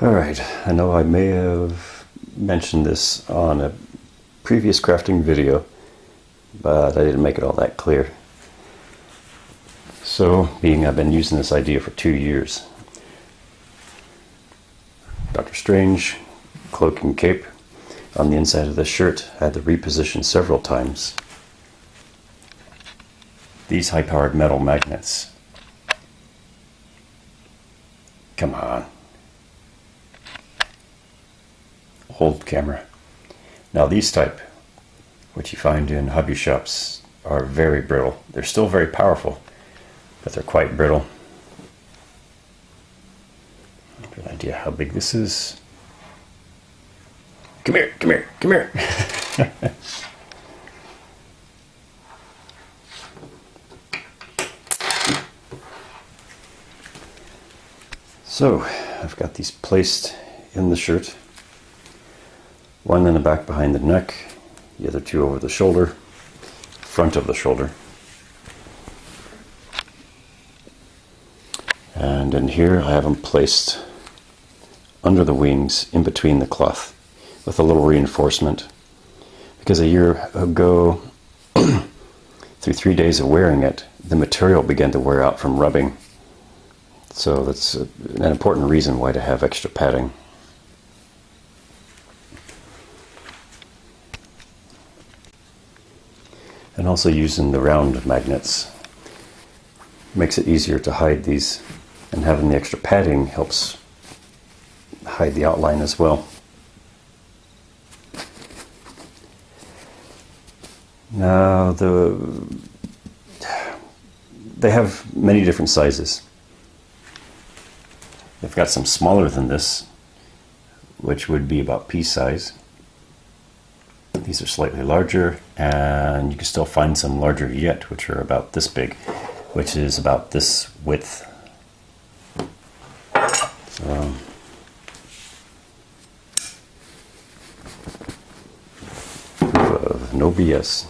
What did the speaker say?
Alright, I know I may have mentioned this on a previous crafting video, but I didn't make it all that clear. So, being I've been using this idea for 2 years. Doctor Strange, cloak and cape. On the inside of this shirt, I had to reposition several times. These high-powered metal magnets. Come on. Hold camera. Now these type, which you find in hobby shops, are very brittle. They're still very powerful, but they're quite brittle. I've got an idea how big this is. Come here, come here, come here. So, I've got these placed in the shirt. One in the back behind the neck, the other two over the shoulder, front of the shoulder. And in here I have them placed under the wings, in between the cloth, with a little reinforcement. Because a year ago, through 3 days of wearing it, the material began to wear out from rubbing. So that's an important reason why to have extra padding. And also using the round magnets makes it easier to hide these, and having the extra padding helps hide the outline as well. Now they have many different sizes. They've got some smaller than this, which would be about pea size. These are slightly larger, and you can still find some larger yet, which are about this big, which is about this width. So, no BS.